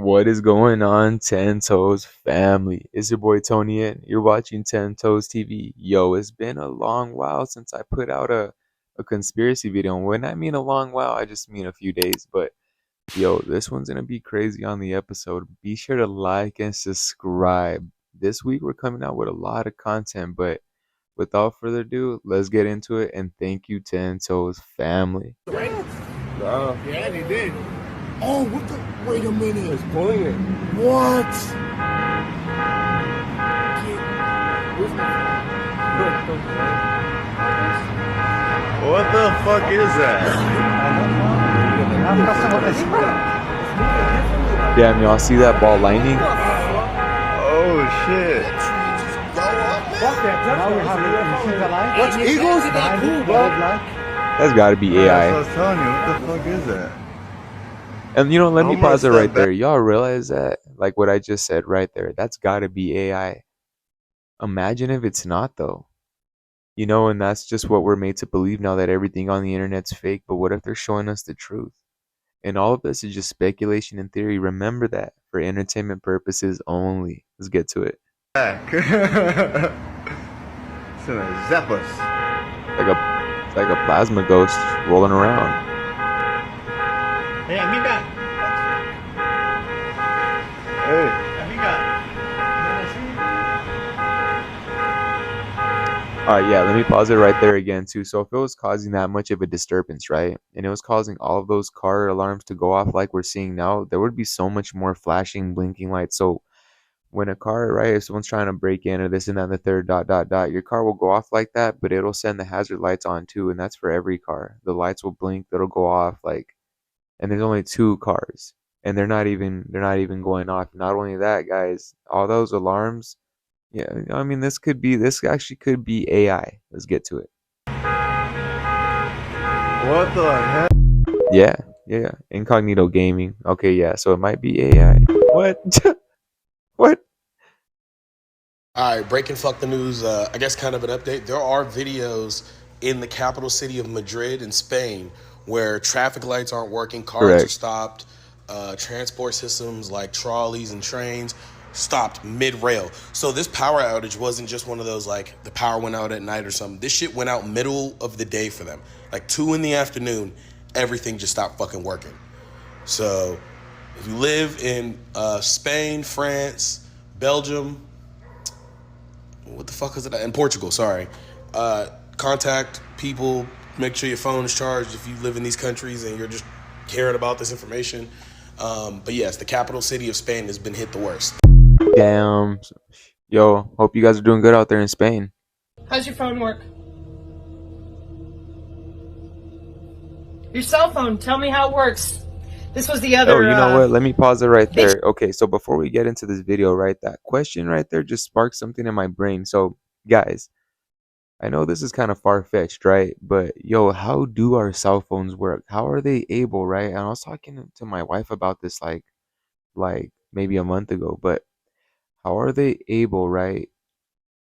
What is going on, Ten Toes family? It's your boy Tony, and you're watching Ten Toes TV. Yo, it's been a long while since I put out a conspiracy video. And when I mean a long while, I just mean a few days. But yo, this one's gonna be crazy on the episode. Be sure to like and subscribe. This week we're coming out with a lot of content, but without further ado, let's get into it. And thank you, Ten Toes family. Yeah, they did. Oh, what the? Wait a minute. It's pulling it. What? What the fuck is that? Damn, y'all see that ball lightning? Oh shit. What's Eagles? That's gotta be That's what I AI. was telling you. What the fuck is that? And you know, let me I'm gonna pause it step right back. there. Y'all realize that, like what I just said right there, that's gotta be AI. Imagine if it's not though. You know, and that's just what we're made to believe now, that everything on the internet's fake. But what if they're showing us the truth? And all of this is just speculation and theory. Remember that for entertainment purposes only. Let's get to it. Back. It's gonna zap us. It's like a plasma ghost rolling around. Hey, amiga. Hey. Amiga. Alright, yeah, let me pause it right there again too. So if it was causing that much of a disturbance, right? And it was causing all of those car alarms to go off like we're seeing now, there would be so much more flashing, blinking lights. So when a car, right, if someone's trying to break in or this and that and the third your car will go off like that, but it'll send the hazard lights on too, and that's for every car. The lights will blink, that'll go off like, and there's only two cars. And they're not even going off. Not only that, guys, all those alarms. Yeah, I mean, this actually could be AI. Let's get to it. What the heck? Yeah. Incognito gaming. Okay, yeah. So it might be AI. What? What? All right, breaking fuck the news. I guess kind of an update. There are videos in the capital city of Madrid in Spain where traffic lights aren't working, cars are Correct. stopped, transport systems like trolleys and trains stopped mid-rail. So this power outage wasn't just one of those like the power went out at night or something. This shit went out middle of the day for them. Like 2 in the afternoon, everything just stopped fucking working. So if you live in Spain, France, Belgium, what the fuck is it? In Portugal, sorry. Contact people, make sure your phone is charged if you live in these countries and you're just caring about this information. But yes, the capital city of Spain has been hit the worst. Damn. Yo, hope you guys are doing good out there in Spain. How's your phone work? Your cell phone, tell me how it works. This was the other. Oh, you know what? Let me pause it right they- there. Okay, so before we get into this video, right, that question right there just sparked something in my brain. So, guys, I know this is kind of far-fetched, right? But yo, how do our cell phones work? How are they able, right? And I was talking to my wife about this like maybe a month ago, but how are they able, right?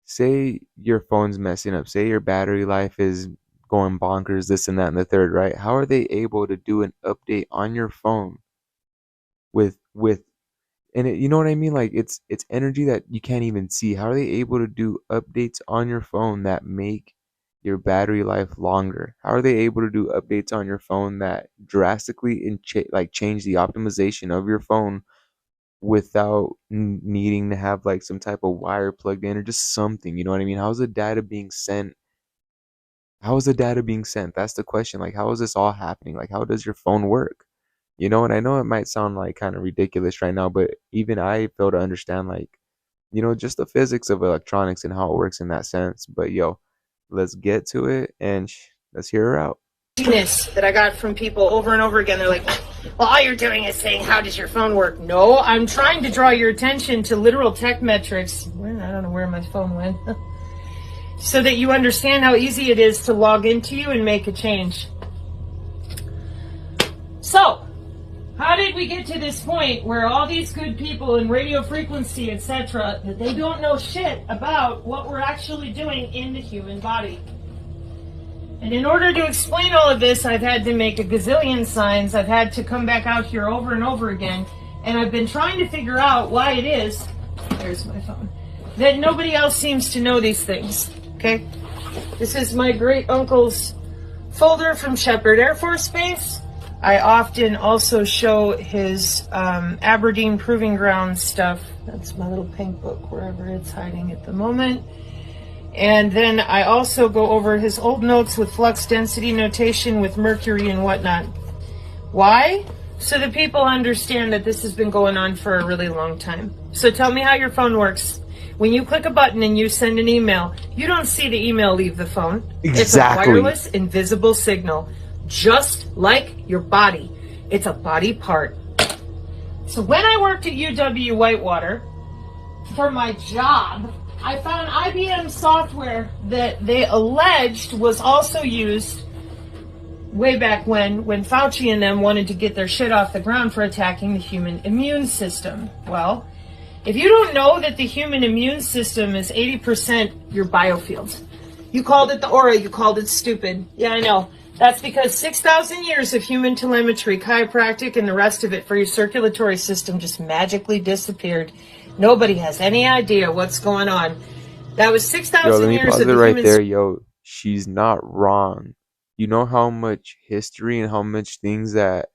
Say your phone's messing up, say your battery life is going bonkers, this and that and the third, right? How are they able to do an update on your phone with and you know what I mean? Like it's energy that you can't even see. How are they able to do updates on your phone that make your battery life longer? How are they able to do updates on your phone that drastically change the optimization of your phone without needing to have like some type of wire plugged in or just something? You know what I mean? How is the data being sent? How is the data being sent? That's the question. Like, how is this all happening? Like, how does your phone work? You know, and I know it might sound like kind of ridiculous right now, but even I fail to understand, like, you know, just the physics of electronics and how it works in that sense. But yo, let's get to it and let's hear her out. that I got from people over and over again. They're like, well, all you're doing is saying, how does your phone work? No, I'm trying to draw your attention to literal tech metrics. I don't know where my phone went. So that you understand how easy it is to log into you and make a change. So, how did we get to this point where all these good people in radio frequency, etc., that they don't know shit about what we're actually doing in the human body? And in order to explain all of this, I've had to make a gazillion signs. I've had to come back out here over and over again And I've been trying to figure out why it is, there's my phone, that nobody else seems to know these things, okay? This is my great uncle's folder from Shepherd Air Force Base. I often also show his Aberdeen Proving Ground stuff. That's my little pink book, wherever it's hiding at the moment. And then I also go over his old notes with flux density notation with mercury and whatnot. Why? So that people understand that this has been going on for a really long time. So tell me how your phone works. When you click a button and you send an email, you don't see the email leave the phone. Exactly. It's a wireless, invisible signal, just like your body. It's a body part. So when I worked at UW Whitewater for my job, I found IBM software that they alleged was also used way back when Fauci and them wanted to get their shit off the ground for attacking the human immune system. Well, if you don't know that the human immune system is 80% your biofield, you called it the aura, you called it stupid. Yeah, I know. That's because 6,000 years of human telemetry, chiropractic, and the rest of it for your circulatory system just magically disappeared. Nobody has any idea what's going on. That was Yo, 6,000 let me years pause of it the right human. there. Yo, she's not wrong. You know how much history and how much things that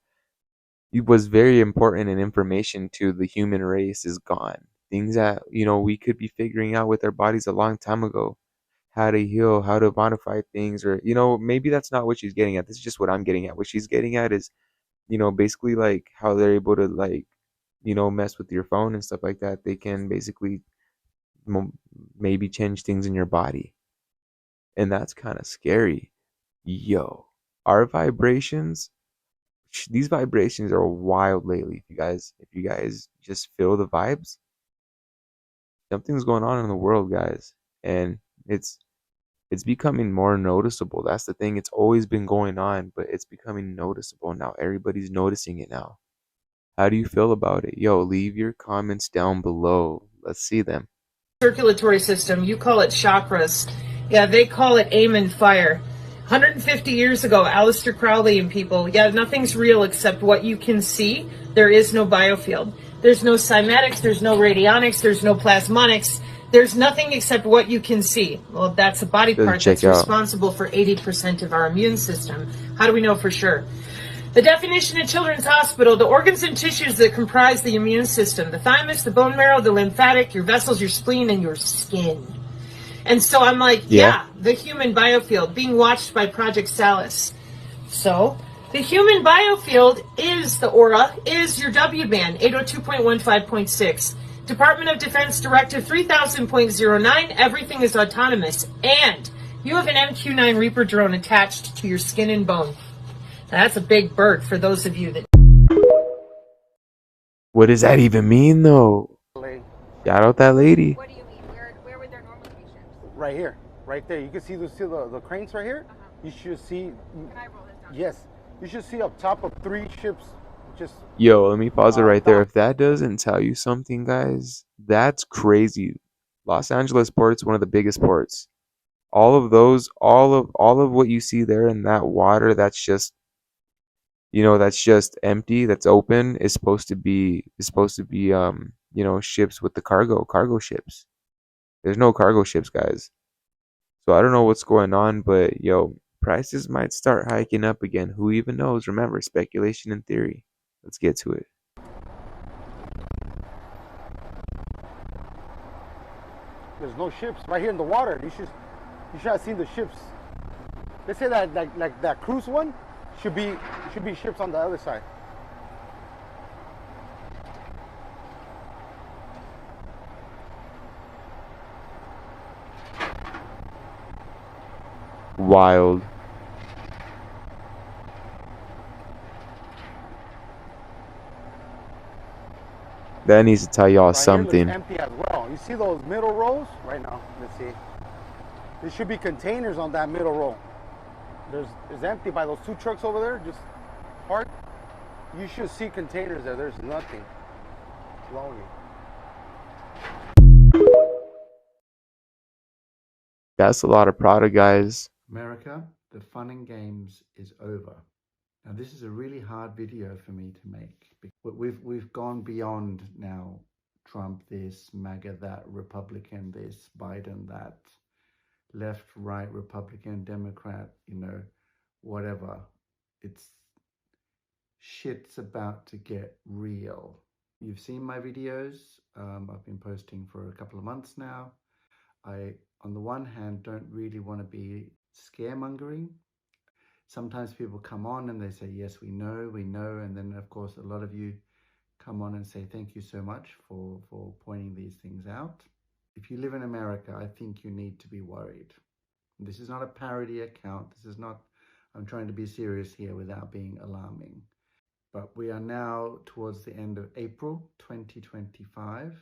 it was very important and information to the human race is gone. Things that, we could be figuring out with our bodies a long time ago. How to heal, how to modify things, or, maybe that's not what she's getting at. This is just what I'm getting at. What she's getting at is, basically like how they're able to like, mess with your phone and stuff like that. They can basically mo- maybe change things in your body. And that's kind of scary. Yo, our vibrations, these vibrations are wild lately. If you guys just feel the vibes, something's going on in the world, guys. And it's becoming more noticeable. That's the thing. It's always been going on, but it's becoming noticeable now. Everybody's noticing it now. How do you feel about it? Yo, leave your comments down below. Let's see them. Circulatory system, you call it chakras. Yeah, they call it aim and fire. 150 years ago, Aleister Crowley and people, yeah, nothing's real except what you can see. There is no biofield. There's no cymatics, there's no radionics, there's no plasmonics. There's nothing except what you can see. Well, that's a body Doesn't part check that's out. responsible for 80% of our immune system. How do we know for sure? The definition at Children's Hospital, the organs and tissues that comprise the immune system, the thymus, the bone marrow, the lymphatic, your vessels, your spleen, and your skin. And so I'm like, yeah, the human biofield being watched by Project Salus. So the human biofield is the aura, is your W band, 802.15.6. Department of Defense Directive 3000.09, everything is autonomous. And you have an MQ-9 Reaper drone attached to your skin and bone. That's a big bird for those of you that. What does that even mean, though? Shout out that lady. What do you mean? Where would their normally be ships? Right here, right there. You can see the cranes right here. You should see. Can I roll this down? Yes, you should see up top of 3 ships. Just Yo, let me pause it right there. If that doesn't tell you something, guys, that's crazy. Los Angeles port's one of the biggest ports. All of those, all of what you see there in that water, that's just empty, that's open, is supposed to be ships with the cargo ships. There's no cargo ships, guys. So I don't know what's going on, but yo, prices might start hiking up again. Who even knows? Remember, speculation and theory. Let's get to it. there's no ships right here in the water. You should have seen the ships. They say that like that cruise one should be ships on the other side. Wild. That needs to tell y'all Right here something. looks empty as well. You see those middle rows right now? Let's see. There should be containers on that middle row. It's empty by those 2 trucks over there, just parked. You should see containers there. There's nothing. Slowly. That's a lot of product, guys. America, the fun and games is over. Now, this is a really hard video for me to make. We've gone beyond now Trump this, MAGA that, Republican this, Biden that, left, right, Republican, Democrat, whatever. It's shit's about to get real. You've seen my videos. I've been posting for a couple of months now. I, on the one hand, don't really want to be scaremongering. Sometimes people come on and they say, yes, we know. And then, of course, a lot of you come on and say, thank you so much for pointing these things out. If you live in America, I think you need to be worried. This is not a parody account. This is not, I'm trying to be serious here without being alarming. But we are now towards the end of April 2025.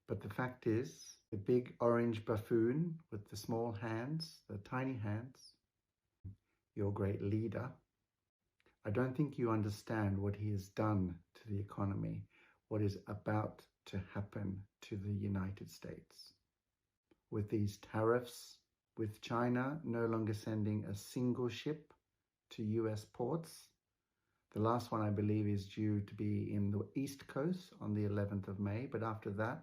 But the fact is, the big orange buffoon with the small hands, the tiny hands, your great leader, I don't think you understand what he has done to the economy, what is about to happen to the United States. With these tariffs, with China no longer sending a single ship to US ports. The last one, I believe, is due to be in the East Coast on the 11th of May. But after that,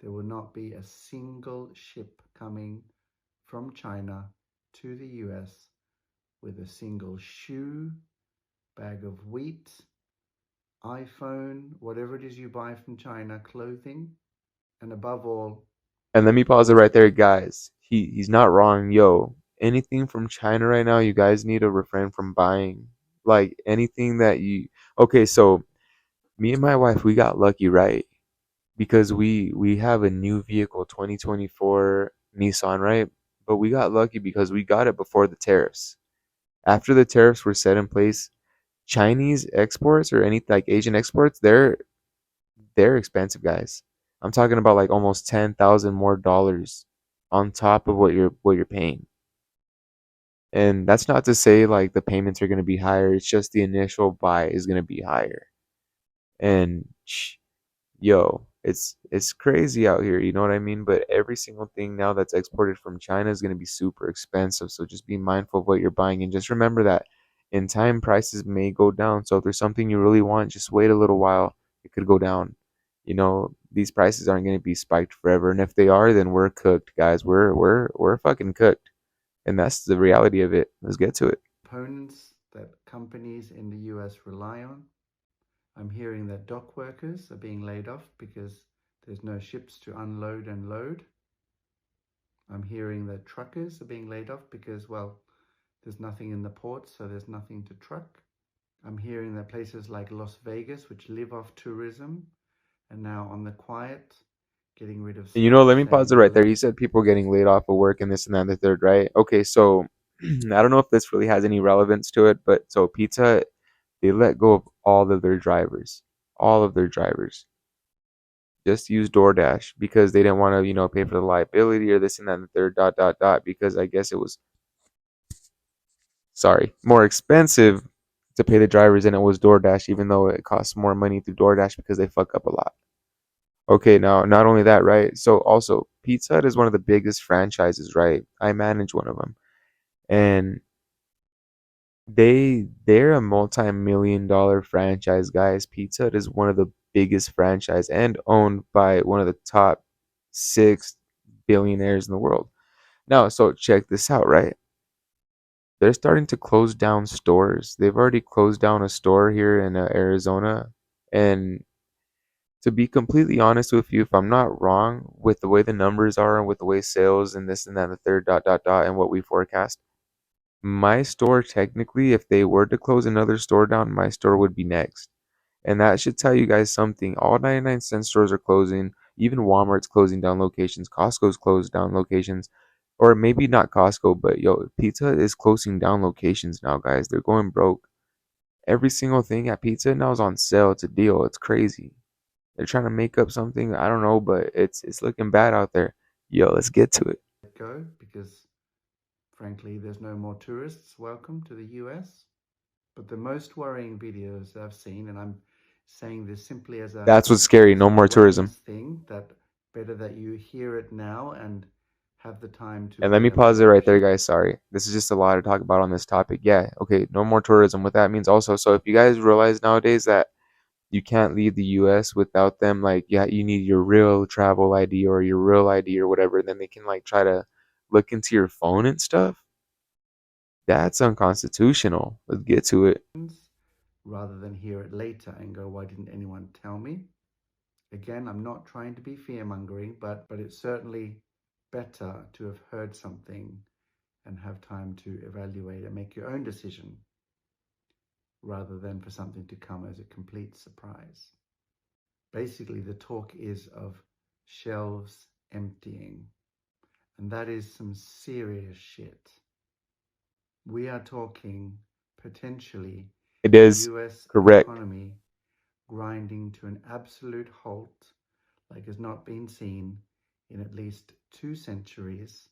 there will not be a single ship coming from China to the US with a single shoe, bag of wheat, iPhone, whatever it is you buy from China, clothing, and above all. And let me pause it right there, guys. He's not wrong, yo. Anything from China right now, you guys need to refrain from buying. Like anything that you. Okay, so me and my wife, we got lucky, right? Because we have a new vehicle, 2024 Nissan, right? But we got lucky because we got it before the tariffs. After the tariffs were set in place, Chinese exports or any like Asian exports, they're expensive, guys. I'm talking about like almost 10,000 more dollars on top of what you're paying. And that's not to say like the payments are going to be higher. It's just the initial buy is going to be higher. And yo, it's crazy out here, you know what I mean? But every single thing now that's exported from China is going to be super expensive. So just be mindful of what you're buying and just remember that in time prices may go down. So if there's something you really want, just wait a little while. It could go down. You know, these prices aren't going to be spiked forever, and if they are, then we're cooked, guys. We're fucking cooked. And that's the reality of it. Let's get to it. Components that companies in the US rely on. I'm hearing that dock workers are being laid off because there's no ships to unload and load. I'm hearing that truckers are being laid off because, well, there's nothing in the ports, so there's nothing to truck. I'm hearing that places like Las Vegas, which live off tourism, are now on the quiet, getting rid of And you know, staff, let me pause saying it no right there. longer. You said people getting laid off of work and this and that and the third, right? Okay, so I don't know if this really has any relevance to it, but so Pizza, they let go of all of their drivers. All of their drivers. Just use DoorDash because they didn't want to, pay for the liability or this and that and the third because I guess it was more expensive to pay the drivers than it was DoorDash, even though it costs more money through DoorDash because they fuck up a lot. Okay, now not only that, right? So also Pizza Hut is one of the biggest franchises, right? I manage one of them. And they're a multi-million dollar franchise, guys. Pizza Hut is one of the biggest franchise and owned by one of the top six billionaires in the world. Now, so check this out, right? They're starting to close down stores. They've already closed down a store here in Arizona. And to be completely honest with you, if I'm not wrong, with the way the numbers are and with the way sales and this and that and the third and what we forecast, my store technically, if they were to close another store down, my store would be next. And that should tell you guys something. All 99-cent stores are closing. Even Walmart's closing down locations. Costco's closed down locations. Or maybe not Costco, but yo, Pizza is closing down locations now, guys. They're going broke. Every single thing at Pizza now is on sale. It's a deal. It's crazy. They're trying to make up something. I don't know, but it's looking bad out there. Yo, let's get to it. Go because, frankly, there's no more tourists welcome to the US. But the most worrying videos that I've seen, and I'm saying this simply as That's what's scary. as No an more tourism. awareness thing, that better that you hear it now and have the time to And let weigh me up pause the it right there, guys. options. Sorry. This is just a lot to talk about on this topic. Yeah, okay, no more tourism. What that means also, so if you guys realize nowadays that you can't leave the US without them, like, yeah, you need your real travel ID or your real ID or whatever, then they can like try to look into your phone and stuff. That's unconstitutional. Let's get to it. Rather than hear it later and go, why didn't anyone tell me? Again, I'm not trying to be fear-mongering, but it's certainly better to have heard something and have time to evaluate and make your own decision rather than for something to come as a complete surprise. Basically, the talk is of shelves emptying, and that is some serious shit. We are talking potentially It the is US correct. economy grinding to an absolute halt like has not been seen in at least 2 centuries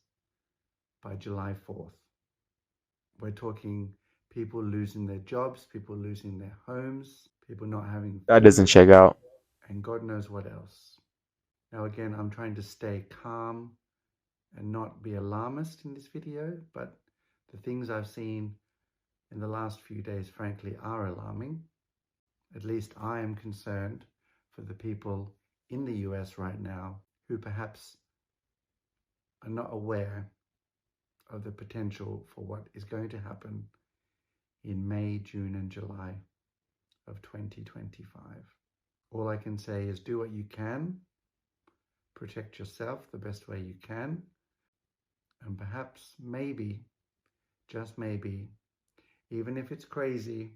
by July 4th. We're talking people losing their jobs, people losing their homes, people not having That doesn't food, check out. and God knows what else. Now, again, I'm trying to stay calm and not be alarmist in this video, but the things I've seen in the last few days, frankly, are alarming. At least I am concerned for the people in the US right now who perhaps are not aware of the potential for what is going to happen in May, June, and July of 2025. All I can say is do what you can, protect yourself the best way you can, and perhaps, maybe, just maybe, even if it's crazy,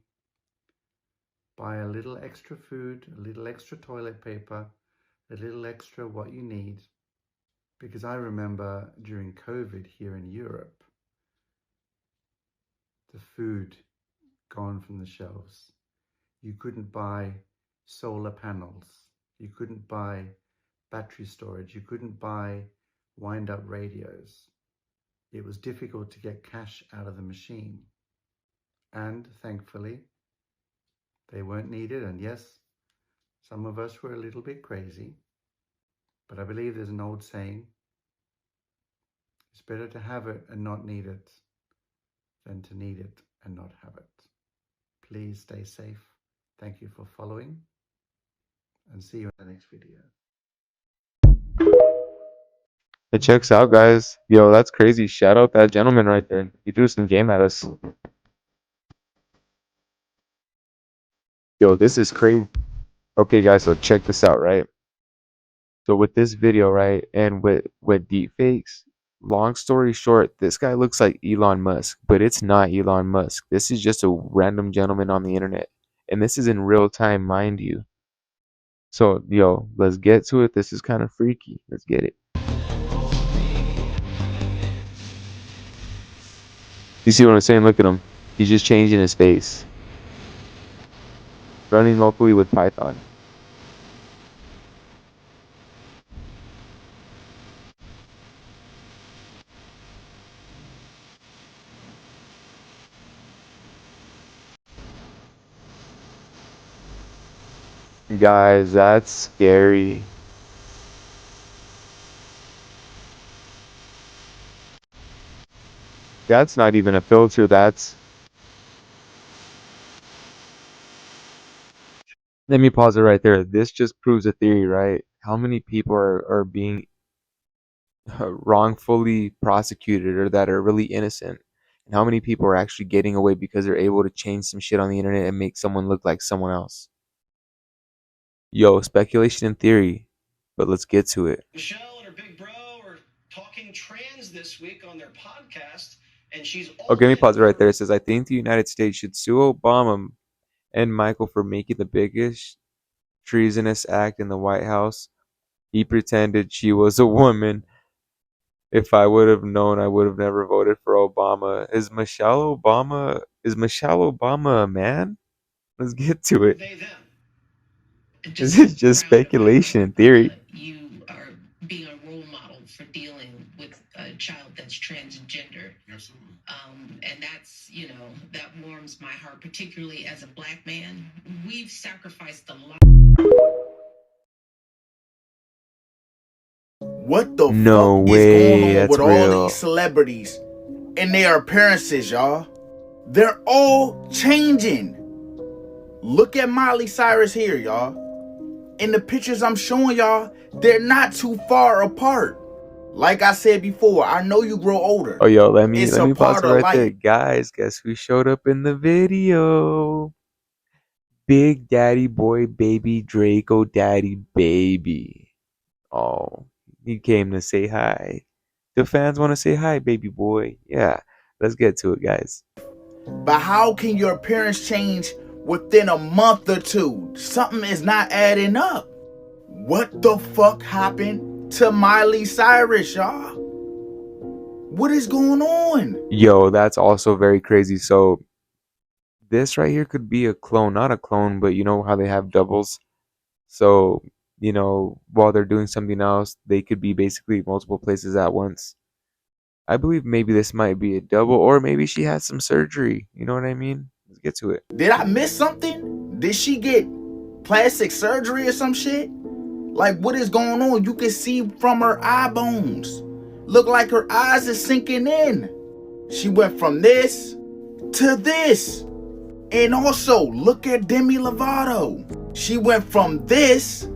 buy a little extra food, a little extra toilet paper, a little extra what you need. Because I remember during COVID here in Europe, the food gone from the shelves. You couldn't buy solar panels. You couldn't buy battery storage. You couldn't buy wind-up radios. It was difficult to get cash out of the machine. And thankfully, they weren't needed. And yes, some of us were a little bit crazy. But I believe there's an old saying, it's better to have it and not need it than to need it and not have it. Please stay safe. Thank you for following, and see you in the next video. It checks out, guys. Yo, that's crazy. Shout out that gentleman right there. He threw some game at us. Yo, this is crazy. Okay, guys, so check this out, right? So with this video, right, and with deepfakes, long story short, this guy looks like Elon Musk, but it's not Elon Musk. This is just a random gentleman on the internet, and this is in real time, mind you. So, yo, let's get to it. This is kind of freaky. Let's get it. You see what I'm saying? Look at him. He's just changing his face. Running locally with Python. Guys, that's scary. That's not even a filter. That's... Let me pause it right there. This just proves a theory, right? How many people are being wrongfully prosecuted or that are really innocent? And how many people are actually getting away because they're able to change some shit on the internet and make someone look like someone else? Yo, speculation and theory, but let's get to it. Michelle and her big bro are talking trans this week on their podcast, and she's all Okay, let me in pause it right for there. It says, I think the United States should sue Obama and Michael for making the biggest treasonous act in the White House. He pretended she was a woman. If I would have known, I would have never voted for Obama. Is Michelle Obama a man? Let's get to it. they them. This is just speculation and theory. You are being a role model for dealing with a child that's transgender. Absolutely. And that's, that warms my heart, particularly as a black man. We've sacrificed a lot. What the No fuck is going way, on that's with all these real. celebrities and their appearances, y'all? They're all changing. Look at Miley Cyrus here, y'all. In the pictures I'm showing y'all, they're not too far apart. Like I said before, I know you grow older. Oh, yo, let me It's a pause part it of right there, life. guys. Guess who showed up in the video? Big Daddy Boy Baby Draco Daddy Baby. Oh, he came to say hi. The fans want to say hi, baby boy. Yeah, let's get to it, guys. But how can your appearance change within a month or two? Something is not adding up. What the fuck happened to Miley Cyrus, y'all? What is going on? Yo, that's also very crazy. So this right here could be a clone, not a clone, but you know how they have doubles. So, while they're doing something else, they could be basically multiple places at once. I believe maybe this might be a double, or maybe she had some surgery. You know what I mean? Let's get to it. Did I miss something? Did she get plastic surgery or some shit? Like, what is going on? You can see from her eye bones. Look like her eyes is sinking in. She went from this to this. And also, look at Demi Lovato. She went from this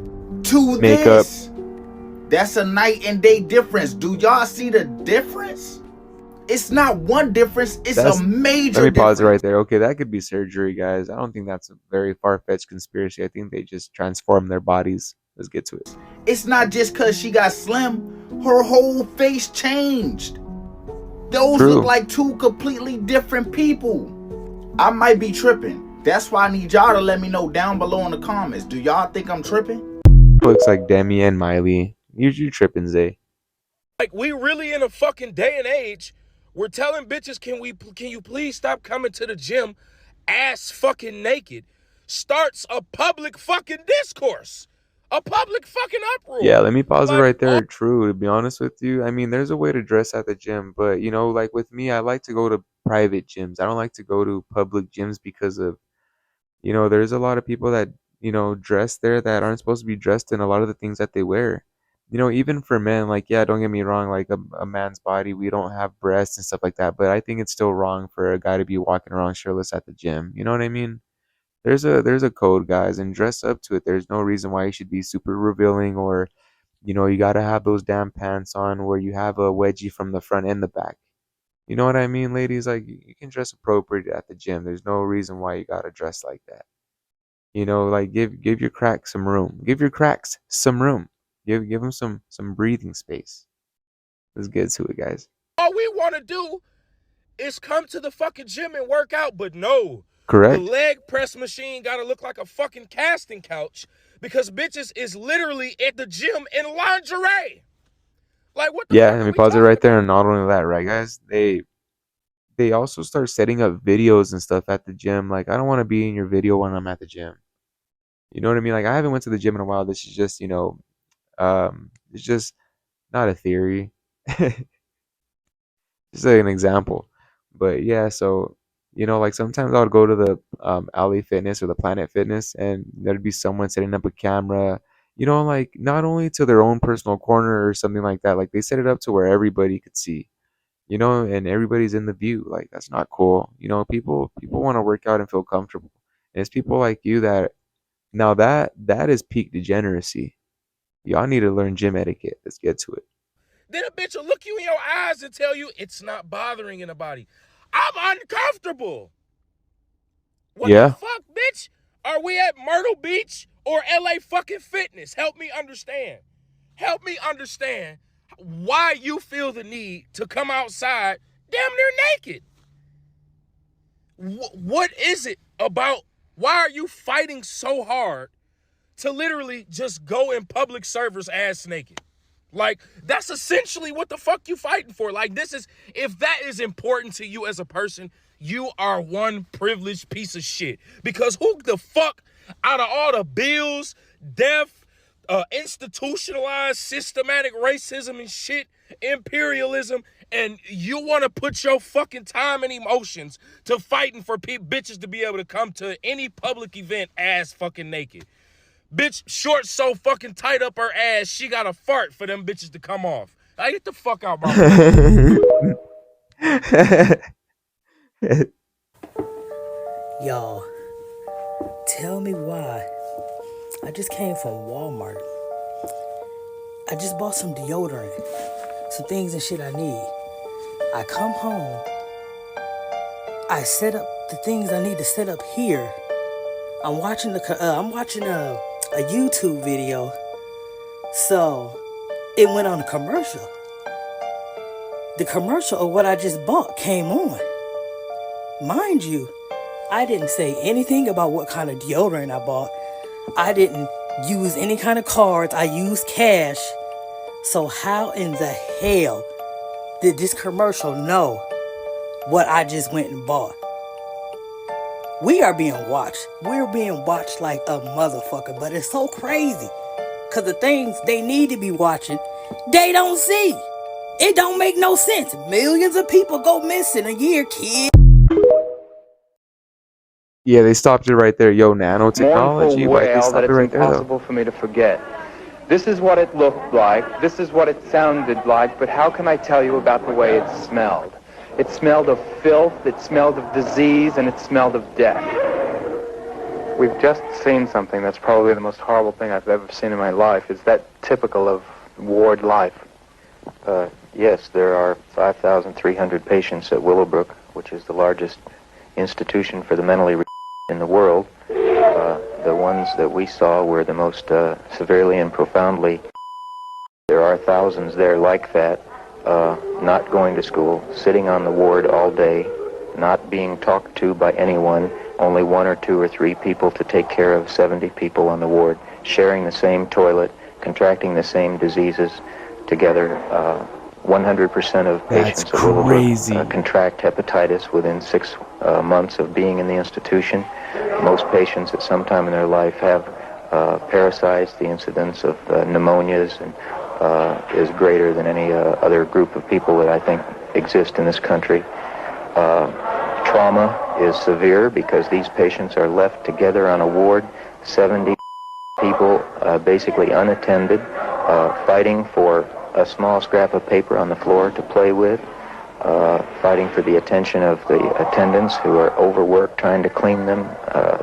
to Makeup. this. That's a night and day difference. Do y'all see the difference? It's not one difference, it's a major Let me pause it right difference. there. Okay, that could be surgery, guys. I don't think that's a very far-fetched conspiracy. I think they just transform their bodies. Let's get to it. It's not just because she got slim, her whole face changed. Those look True. like two completely different people. I might be tripping. That's why I need y'all to let me know down below in the comments. Do y'all think I'm tripping? Looks like Demi and Miley. You tripping, Zay. Like, we really in a fucking day and age. We're telling bitches, can you please stop coming to the gym ass fucking naked? Starts a public fucking discourse. A public fucking uproar. Yeah, let me pause it Like, right there. True, to be honest with you. I mean, there's a way to dress at the gym, but like with me, I like to go to private gyms. I don't like to go to public gyms because of, there's a lot of people that, dress there that aren't supposed to be dressed in a lot of the things that they wear. Even for men, like, yeah, don't get me wrong, like a man's body, we don't have breasts and stuff like that, but I think it's still wrong for a guy to be walking around shirtless at the gym. You know what I mean? There's a code, guys, and dress up to it. There's no reason why you should be super revealing, or you gotta have those damn pants on where you have a wedgie from the front and the back. You know what I mean, ladies? Like, you can dress appropriate at the gym. There's no reason why you gotta dress like that. Like, give your cracks some room. Give your cracks some room. Give them some breathing space. Let's get to it, guys. all we want to do is come to the fucking gym and work out, but no. The Correct. leg press machine gotta look like a fucking casting couch because bitches is literally at the gym in lingerie. Like, what the Yeah, fuck let are me we pause it talking right there. about? And not only that, right, guys? They also start setting up videos and stuff at the gym. Like, I don't want to be in your video when I'm at the gym. You know what I mean? Like, I haven't went to the gym in a while. This is just, it's just not a theory. Just like an example. But yeah, so like sometimes I would go to the Alley Fitness or the Planet Fitness, and there'd be someone setting up a camera, like not only to their own personal corner or something like that, like they set it up to where everybody could see, and everybody's in the view. Like, that's not cool. People want to work out and feel comfortable. And it's people like you that now that is peak degeneracy. Y'all need to learn gym etiquette. Let's get to it. Then a bitch will look you in your eyes and tell you it's not bothering anybody. I'm uncomfortable. What the Yeah. fuck, bitch? Are we at Myrtle Beach or LA fucking Fitness? Help me understand. Help me understand why you feel the need to come outside damn near naked. What is it about? Why are you fighting so hard to literally just go in public servers ass naked? Like, that's essentially what the fuck you fighting for. Like, if that is important to you as a person, you are one privileged piece of shit. Because who the fuck, out of all the bills, death, institutionalized, systematic racism and shit, imperialism, and you want to put your fucking time and emotions to fighting for bitches to be able to come to any public event ass fucking naked? Bitch, shorts so fucking tight up her ass, she got to fart for them bitches to come off. I get the fuck out my Y'all, tell me why. I just came from Walmart. I just bought some deodorant, some things and shit I need. I come home, I set up the things I need to set up here. I'm watching a YouTube video, so it went on a commercial. The commercial of what I just bought came on. Mind you, I didn't say anything about what kind of deodorant I bought. I didn't use any kind of cards. I used cash. So how in the hell did this commercial know what I just went and bought? We are being watched. We're being watched like a motherfucker, but it's so crazy. Cause the things they need to be watching, they don't see. It don't make no sense. Millions of people go missing a year, kid. Yeah, they stopped it right there. Yo, nanotechnology. Mournful Why'd they wail stop that it it's right there, though? impossible for me to forget. This is what it looked like. This is what it sounded like. But how can I tell you about the way it smelled? It smelled of filth, it smelled of disease, and it smelled of death. We've just seen something that's probably the most horrible thing I've ever seen in my life. Is that typical of ward life? Yes, there are 5,300 patients at Willowbrook, which is the largest institution for the mentally in the world. The ones that we saw were the most severely and profoundly. There are thousands there like that, not going to school, sitting on the ward all day, not being talked to by anyone, only 1 or 2 or 3 people to take care of 70 people on the ward, sharing the same toilet, contracting the same diseases together. 100% of patients at Willowbrook contract hepatitis within 6 months of being in the institution. Most patients at some time in their life have parasites. The incidence of pneumonias is greater than any other group of people that I think exist in this country. Trauma is severe because these patients are left together on a ward, 70 people basically unattended, fighting for a small scrap of paper on the floor to play with, fighting for the attention of the attendants who are overworked trying to clean them,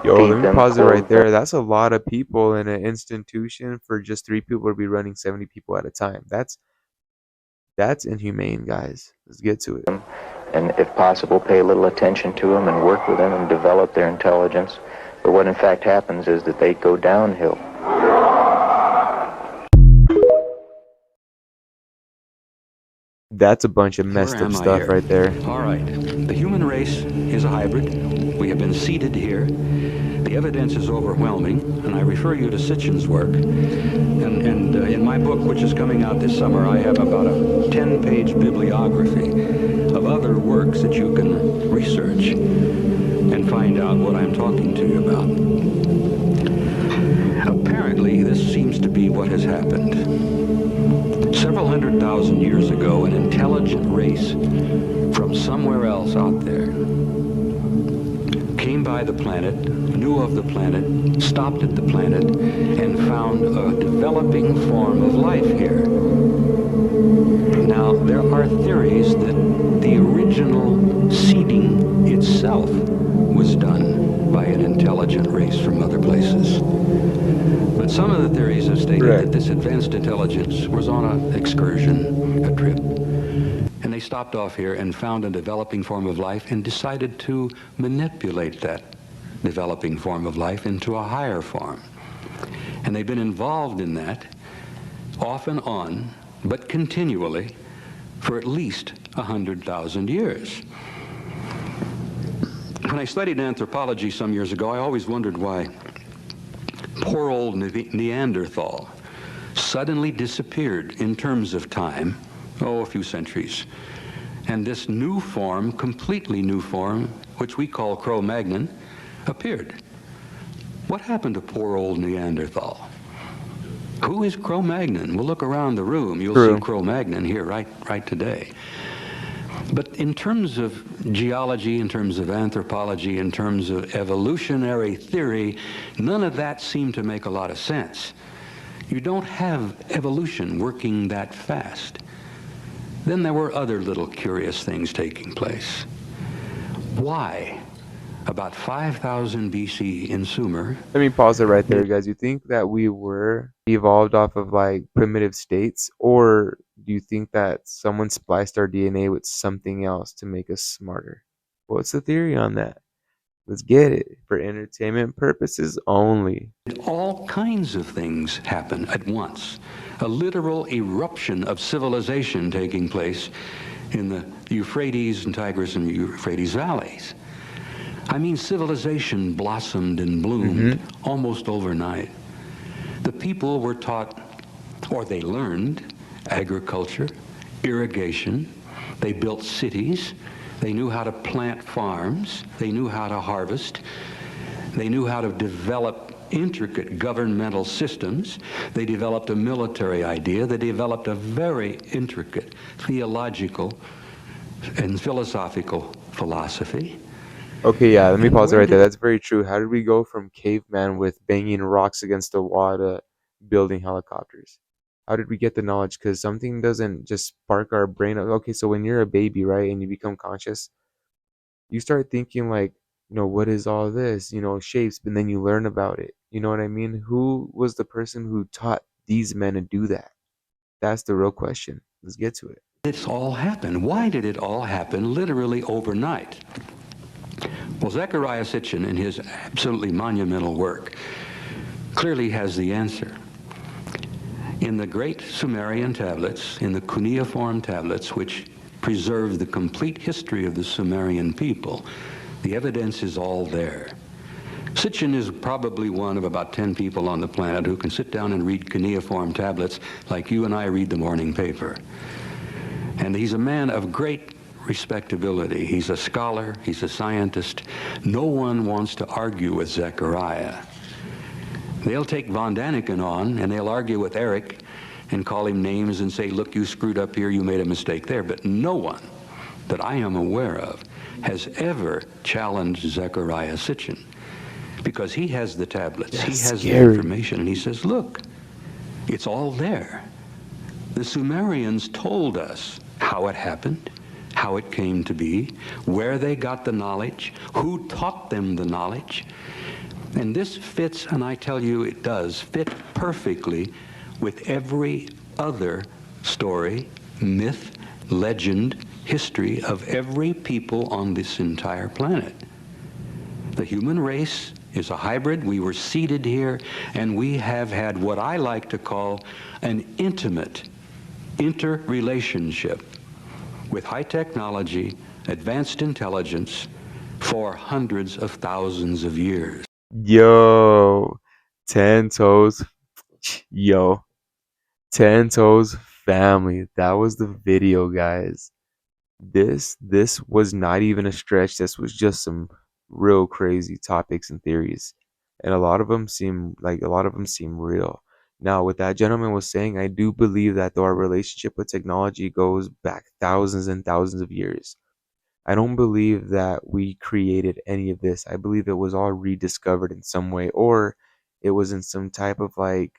Yo, feed let me them, pause it clothe right there. That's a lot of people in an institution for just 3 people to be running 70 people at a time. That's inhumane, guys. Let's get to it. and if possible pay a little attention to them and work with them and develop their intelligence. But what in fact happens is that they go downhill. That's a bunch of messed up stuff right there. All right. The human race is a hybrid. We have been seeded here. The evidence is overwhelming, and I refer you to Sitchin's work. And in my book, which is coming out this summer, I have about a 10-page bibliography of other works that you can research and find out what I'm talking to you about. Apparently, this seems to be what has happened. Several 100,000 years ago, an intelligent race from somewhere else out there came by the planet, knew of the planet, stopped at the planet, and found a developing form of life here. Now, there are theories that the original seeding itself was done by an intelligent race from other places. But some of the theories have stated that this advanced intelligence was on an excursion, a trip. And they stopped off here and found a developing form of life and decided to manipulate that developing form of life into a higher form. And they've been involved in that off and on, but continually, for at least 100,000 years. When I studied anthropology some years ago, I always wondered why poor old Neanderthal suddenly disappeared in terms of time, a few centuries. And this new form, completely new form, which we call Cro-Magnon, appeared. What happened to poor old Neanderthal? Who is Cro-Magnon? We'll look around the room. You'll see Cro-Magnon here right today. But in terms of geology, in terms of anthropology, in terms of evolutionary theory, none of that seemed to make a lot of sense. You don't have evolution working that fast. Then there were other little curious things taking place. Why? About 5,000 BC in Sumer. Let me pause it right there, guys. You think that we were evolved off of like primitive states, or do you think that someone spliced our DNA with something else to make us smarter? What's the theory on that? Let's get it for entertainment purposes only. All kinds of things happen at once. A literal eruption of civilization taking place in the Euphrates and Tigris and Euphrates valleys. I mean, civilization blossomed and bloomed almost overnight. The people were taught, or they learned, agriculture, irrigation. They built cities. They knew how to plant farms. They knew how to harvest. They knew how to develop intricate governmental systems. They developed a military idea. They developed a very intricate theological and philosophical philosophy. Okay, yeah, let me pause it right there. That's very true. How did we go from caveman with banging rocks against the wall to building helicopters? How did we get the knowledge? Because something doesn't just spark our brain. Okay, so when you're a baby, right, and you become conscious, you start thinking like, what is all this? Shapes, and then you learn about it. You know what I mean? Who was the person who taught these men to do that? That's the real question. Let's get to it. This all happened. Why did it all happen literally overnight? Well, Zecharia Sitchin, in his absolutely monumental work, clearly has the answer. In the great Sumerian tablets, in the cuneiform tablets, which preserve the complete history of the Sumerian people, the evidence is all there. Sitchin is probably one of about 10 people on the planet who can sit down and read cuneiform tablets like you and I read the morning paper. And he's a man of great respectability. He's a scholar, he's a scientist. No one wants to argue with Zecharia. They'll take von Daniken on and they'll argue with Eric and call him names and say, look, you screwed up here, you made a mistake there. But no one that I am aware of has ever challenged Zecharia Sitchin, because he has the tablets, he has the information, and he says, look, it's all there. The Sumerians told us how it happened, how it came to be, where they got the knowledge, who taught them the knowledge. And this fits, and I tell you it does, fit perfectly with every other story, myth, legend, history of every people on this entire planet. The human race is a hybrid. We were seeded here, and we have had what I like to call an intimate interrelationship with high technology, advanced intelligence for hundreds of thousands of years. Yo, 10 toes. Yo, 10 toes family. That was the video, guys. This was not even a stretch. This was just some real crazy topics and theories. And a lot of them seem real. Now, what that gentleman was saying, I do believe that though our relationship with technology goes back thousands and thousands of years. I don't believe that we created any of this. I believe it was all rediscovered in some way, or it was in some type of like,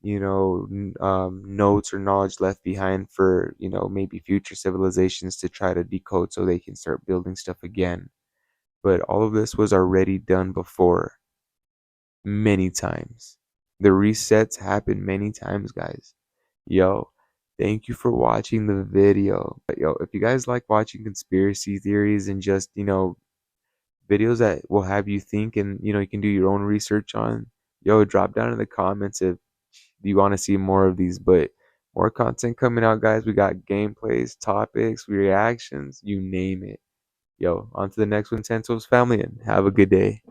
notes or knowledge left behind for, maybe future civilizations to try to decode so they can start building stuff again. But all of this was already done before many times. The resets happened many times, guys. Yo, thank you for watching the video. But yo, if you guys like watching conspiracy theories and just, videos that will have you think and, you can do your own research on, yo, drop down in the comments if you want to see more of these. But more content coming out, guys. We got gameplays, topics, reactions, you name it. Yo, on to the next one, Tento's family, and have a good day.